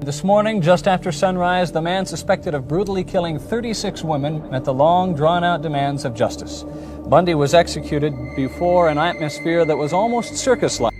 This morning, just after sunrise, the man suspected of brutally killing 36 women met the long, drawn-out demands of justice. Bundy was executed before an atmosphere that was almost circus-like.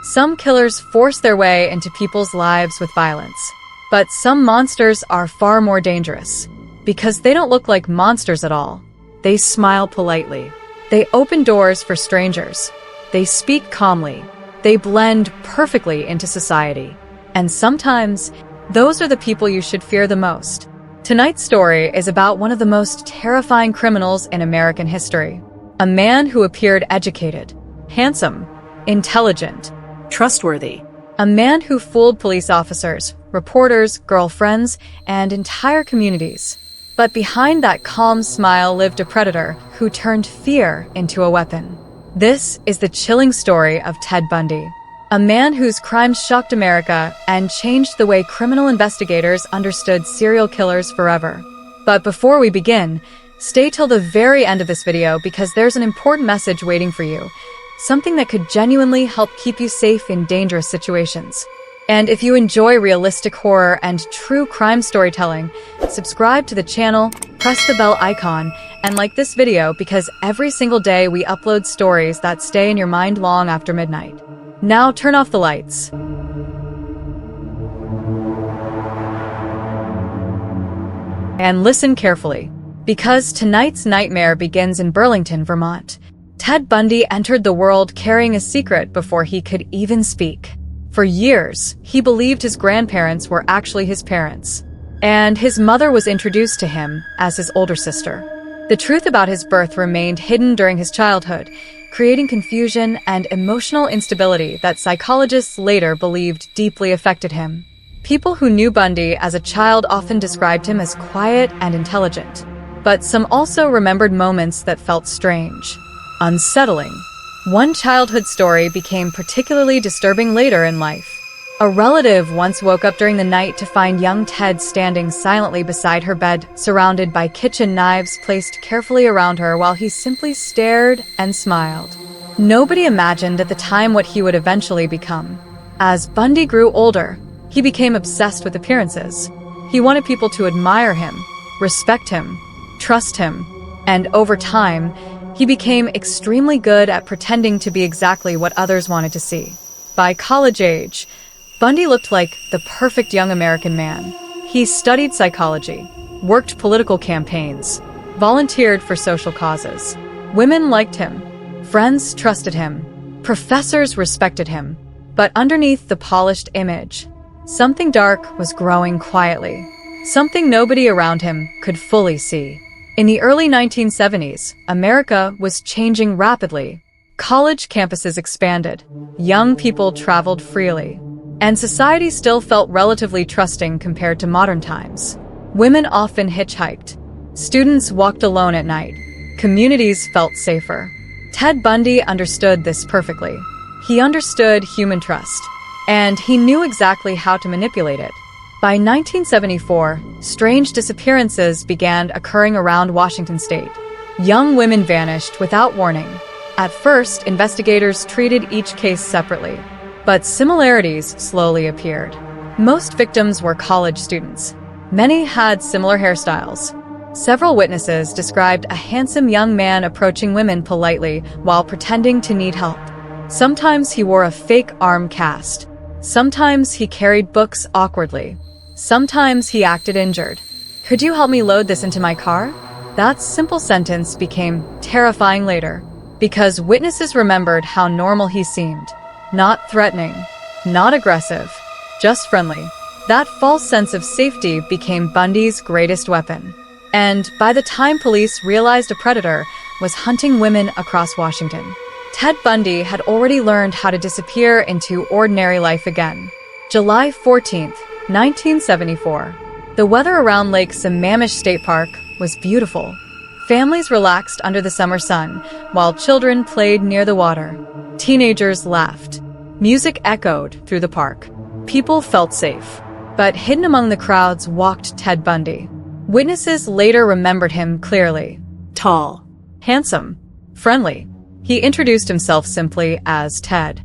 Some killers force their way into people's lives with violence. But some monsters are far more dangerous. Because they don't look like monsters at all. They smile politely. They open doors for strangers. They speak calmly. They blend perfectly into society. And sometimes, those are the people you should fear the most. Tonight's story is about one of the most terrifying criminals in American history. A man who appeared educated, handsome, intelligent, trustworthy. A man who fooled police officers, reporters, girlfriends, and entire communities. But behind that calm smile lived a predator who turned fear into a weapon. This is the chilling story of Ted Bundy. A man whose crimes shocked America and changed the way criminal investigators understood serial killers forever. But before we begin, stay till the very end of this video because there's an important message waiting for you. Something that could genuinely help keep you safe in dangerous situations. And if you enjoy realistic horror and true crime storytelling, subscribe to the channel, press the bell icon, and like this video because every single day we upload stories that stay in your mind long after midnight. Now turn off the lights. And listen carefully, because tonight's nightmare begins in Burlington, Vermont. Ted Bundy entered the world carrying a secret before he could even speak. For years, he believed his grandparents were actually his parents, and his mother was introduced to him as his older sister. The truth about his birth remained hidden during his childhood, creating confusion and emotional instability that psychologists later believed deeply affected him. People who knew Bundy as a child often described him as quiet and intelligent, but some also remembered moments that felt strange, unsettling. One childhood story became particularly disturbing later in life. A relative once woke up during the night to find young Ted standing silently beside her bed, surrounded by kitchen knives placed carefully around her while he simply stared and smiled. Nobody imagined at the time what he would eventually become. As Bundy grew older, he became obsessed with appearances. He wanted people to admire him, respect him, trust him, and over time, he became extremely good at pretending to be exactly what others wanted to see. By college age, Bundy looked like the perfect young American man. He studied psychology, worked political campaigns, volunteered for social causes. Women liked him, friends trusted him, professors respected him. But underneath the polished image, something dark was growing quietly, something nobody around him could fully see. In the early 1970s, America was changing rapidly. College campuses expanded, young people traveled freely, and society still felt relatively trusting compared to modern times. Women often hitchhiked. Students walked alone at night. Communities felt safer. Ted Bundy understood this perfectly. He understood human trust, and he knew exactly how to manipulate it. By 1974, strange disappearances began occurring around Washington state. Young women vanished without warning. At first, investigators treated each case separately, but similarities slowly appeared. Most victims were college students. Many had similar hairstyles. Several witnesses described a handsome young man approaching women politely while pretending to need help. Sometimes he wore a fake arm cast. Sometimes he carried books awkwardly. Sometimes he acted injured. "Could you help me load this into my car?" That simple sentence became terrifying later, because witnesses remembered how normal he seemed. Not threatening, not aggressive, just friendly. That false sense of safety became Bundy's greatest weapon. And by the time police realized a predator was hunting women across Washington, Ted Bundy had already learned how to disappear into ordinary life again. July 14th, 1974. The weather around Lake Sammamish State Park was beautiful. Families relaxed under the summer sun, while children played near the water. Teenagers laughed. Music echoed through the park. People felt safe. But hidden among the crowds walked Ted Bundy. Witnesses later remembered him clearly. Tall, handsome, friendly. He introduced himself simply as Ted.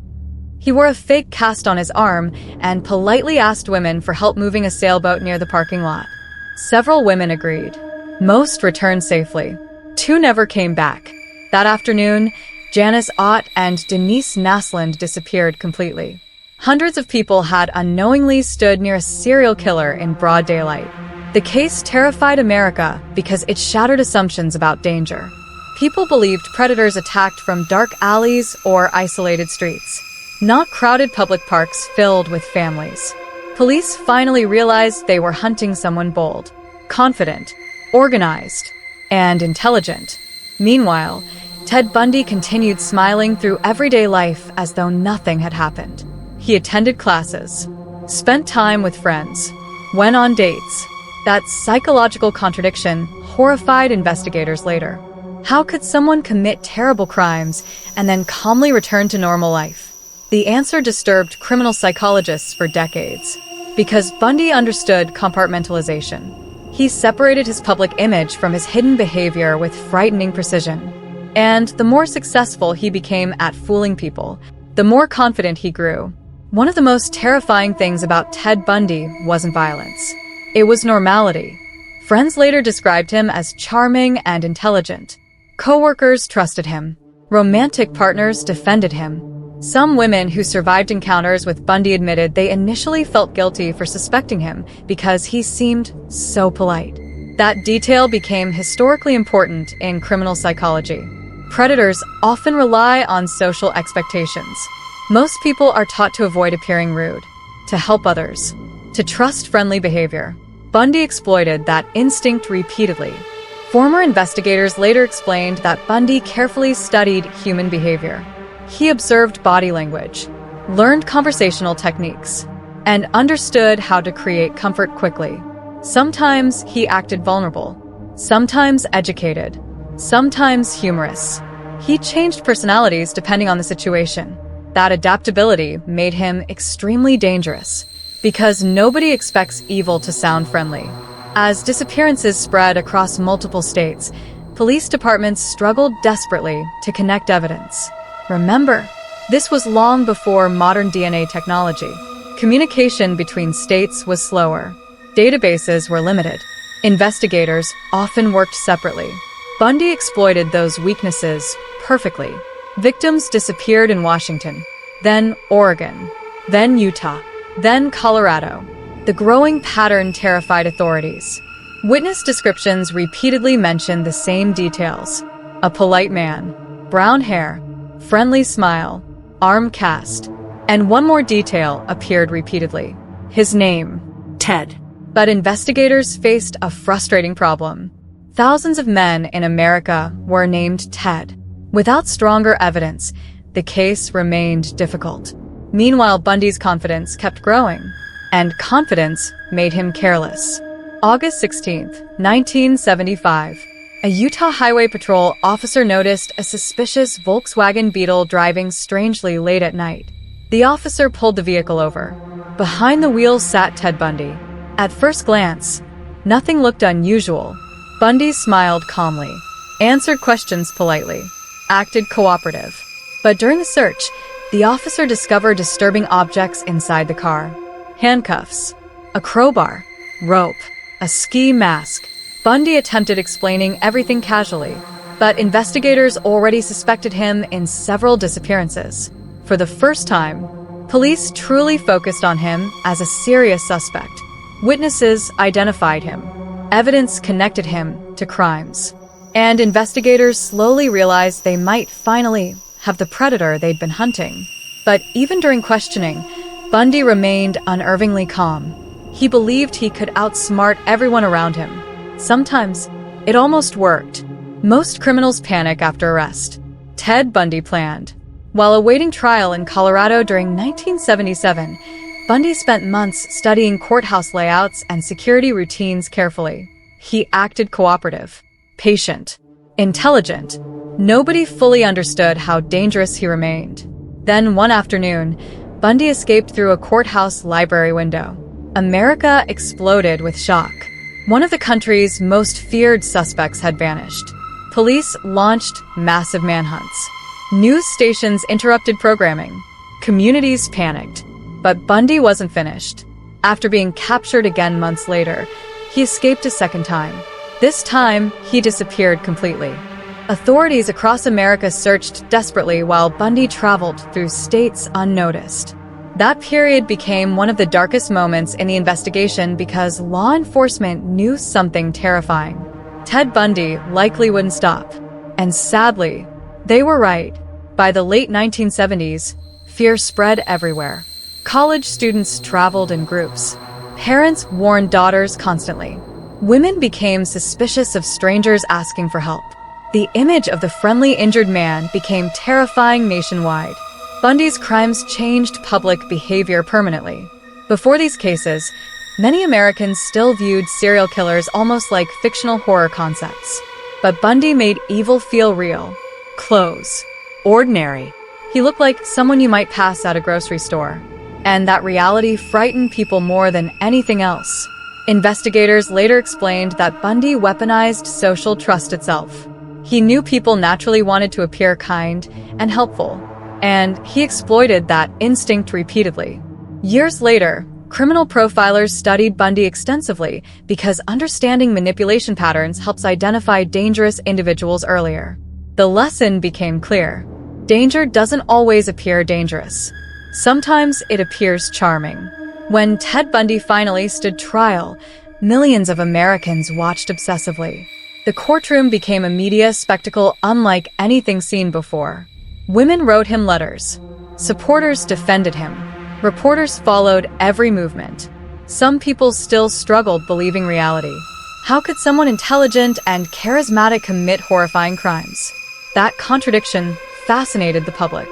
He wore a fake cast on his arm and politely asked women for help moving a sailboat near the parking lot. Several women agreed. Most returned safely. 2 never came back. That afternoon, Janice Ott and Denise Naslund disappeared completely. Hundreds of people had unknowingly stood near a serial killer in broad daylight. The case terrified America because it shattered assumptions about danger. People believed predators attacked from dark alleys or isolated streets, not crowded public parks filled with families. Police finally realized they were hunting someone bold, confident, organized, and intelligent. Meanwhile, Ted Bundy continued smiling through everyday life as though nothing had happened. He attended classes, spent time with friends, went on dates. That psychological contradiction horrified investigators later. How could someone commit terrible crimes and then calmly return to normal life? The answer disturbed criminal psychologists for decades. Because Bundy understood compartmentalization. He separated his public image from his hidden behavior with frightening precision. And the more successful he became at fooling people, the more confident he grew. One of the most terrifying things about Ted Bundy wasn't violence. It was normality. Friends later described him as charming and intelligent. Coworkers trusted him. Romantic partners defended him. Some women who survived encounters with Bundy admitted they initially felt guilty for suspecting him because he seemed so polite. That detail became historically important in criminal psychology. Predators often rely on social expectations. Most people are taught to avoid appearing rude, to help others, to trust friendly behavior. Bundy exploited that instinct repeatedly. Former investigators later explained that Bundy carefully studied human behavior. He observed body language, learned conversational techniques, and understood how to create comfort quickly. Sometimes he acted vulnerable, sometimes educated, sometimes humorous. He changed personalities depending on the situation. That adaptability made him extremely dangerous, because nobody expects evil to sound friendly. As disappearances spread across multiple states, police departments struggled desperately to connect evidence. Remember, this was long before modern DNA technology. Communication between states was slower. Databases were limited. Investigators often worked separately. Bundy exploited those weaknesses perfectly. Victims disappeared in Washington, then Oregon, then Utah, then Colorado. The growing pattern terrified authorities. Witness descriptions repeatedly mentioned the same details. A polite man, brown hair, friendly smile, arm cast, and one more detail appeared repeatedly. His name, Ted. But investigators faced a frustrating problem. Thousands of men in America were named Ted. Without stronger evidence, the case remained difficult. Meanwhile, Bundy's confidence kept growing, and confidence made him careless. August 16, 1975. A Utah Highway Patrol officer noticed a suspicious Volkswagen Beetle driving strangely late at night. The officer pulled the vehicle over. Behind the wheel sat Ted Bundy. At first glance, nothing looked unusual. Bundy smiled calmly, answered questions politely, acted cooperative. But during the search, the officer discovered disturbing objects inside the car. Handcuffs, a crowbar, rope, a ski mask. Bundy attempted explaining everything casually, but investigators already suspected him in several disappearances. For the first time, police truly focused on him as a serious suspect. Witnesses identified him. Evidence connected him to crimes. And investigators slowly realized they might finally have the predator they'd been hunting. But even during questioning, Bundy remained unervingly calm. He believed he could outsmart everyone around him. Sometimes, it almost worked. Most criminals panic after arrest. Ted Bundy planned. While awaiting trial in Colorado during 1977, Bundy spent months studying courthouse layouts and security routines carefully. He acted cooperative, patient, intelligent. Nobody fully understood how dangerous he remained. Then one afternoon, Bundy escaped through a courthouse library window. America exploded with shock. One of the country's most feared suspects had vanished. Police launched massive manhunts. News stations interrupted programming. Communities panicked. But Bundy wasn't finished. After being captured again months later, he escaped a second time. This time, he disappeared completely. Authorities across America searched desperately while Bundy traveled through states unnoticed. That period became one of the darkest moments in the investigation because law enforcement knew something terrifying. Ted Bundy likely wouldn't stop. And sadly, they were right. By the late 1970s, fear spread everywhere. College students traveled in groups. Parents warned daughters constantly. Women became suspicious of strangers asking for help. The image of the friendly injured man became terrifying nationwide. Bundy's crimes changed public behavior permanently. Before these cases, many Americans still viewed serial killers almost like fictional horror concepts. But Bundy made evil feel real. Close. Ordinary. He looked like someone you might pass at a grocery store. And that reality frightened people more than anything else. Investigators later explained that Bundy weaponized social trust itself. He knew people naturally wanted to appear kind and helpful, and he exploited that instinct repeatedly. Years later, criminal profilers studied Bundy extensively because understanding manipulation patterns helps identify dangerous individuals earlier. The lesson became clear. Danger doesn't always appear dangerous. Sometimes it appears charming. When Ted Bundy finally stood trial, millions of Americans watched obsessively. The courtroom became a media spectacle unlike anything seen before. Women wrote him letters. Supporters defended him. Reporters followed every movement. Some people still struggled believing reality. How could someone intelligent and charismatic commit horrifying crimes? That contradiction fascinated the public.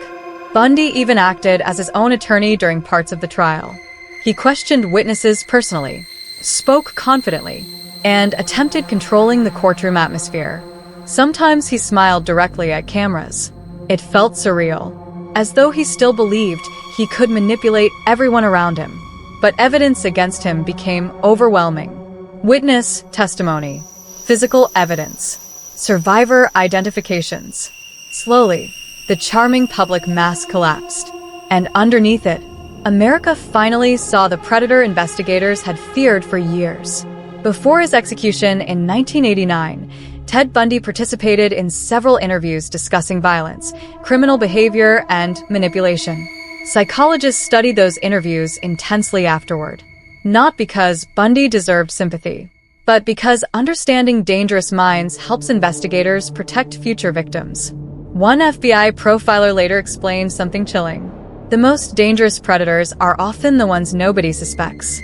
Bundy even acted as his own attorney during parts of the trial. He questioned witnesses personally, spoke confidently, and attempted controlling the courtroom atmosphere. Sometimes he smiled directly at cameras. It felt surreal, as though he still believed he could manipulate everyone around him. But evidence against him became overwhelming. Witness testimony, physical evidence, survivor identifications. Slowly, the charming public mass collapsed. And underneath it, America finally saw the predator investigators had feared for years. Before his execution in 1989, Ted Bundy participated in several interviews discussing violence, criminal behavior, and manipulation. Psychologists studied those interviews intensely afterward. Not because Bundy deserved sympathy, but because understanding dangerous minds helps investigators protect future victims. One FBI profiler later explained something chilling. The most dangerous predators are often the ones nobody suspects.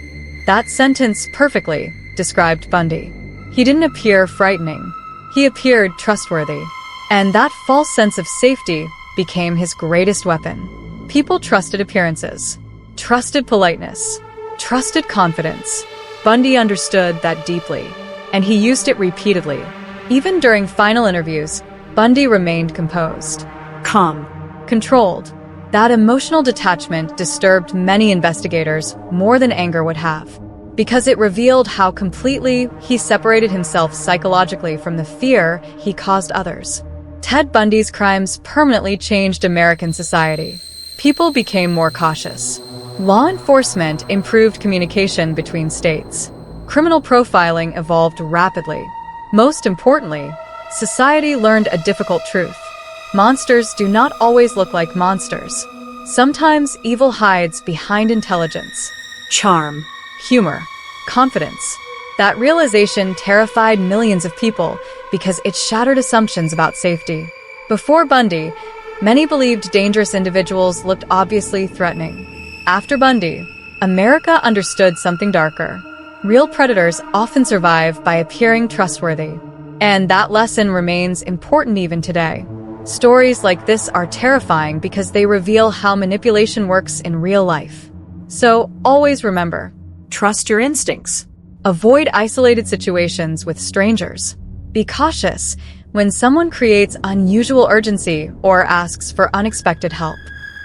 That sentence perfectly described Bundy. He didn't appear frightening. He appeared trustworthy. And that false sense of safety became his greatest weapon. People trusted appearances, trusted politeness, trusted confidence. Bundy understood that deeply, and he used it repeatedly. Even during final interviews, Bundy remained composed, calm, controlled. That emotional detachment disturbed many investigators more than anger would have, because it revealed how completely he separated himself psychologically from the fear he caused others. Ted Bundy's crimes permanently changed American society. People became more cautious. Law enforcement improved communication between states. Criminal profiling evolved rapidly. Most importantly, society learned a difficult truth. Monsters do not always look like monsters. Sometimes evil hides behind intelligence, charm, humor, confidence. That realization terrified millions of people because it shattered assumptions about safety. Before Bundy, many believed dangerous individuals looked obviously threatening. After Bundy, America understood something darker. Real predators often survive by appearing trustworthy. And that lesson remains important even today. Stories like this are terrifying because they reveal how manipulation works in real life. So always remember, trust your instincts. Avoid isolated situations with strangers. Be cautious when someone creates unusual urgency or asks for unexpected help.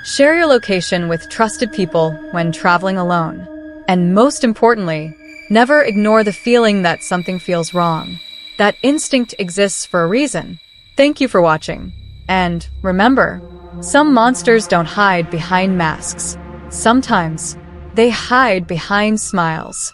Share your location with trusted people when traveling alone. And most importantly, never ignore the feeling that something feels wrong. That instinct exists for a reason. Thank you for watching. And remember, Some monsters don't hide behind masks. Sometimes, they hide behind smiles.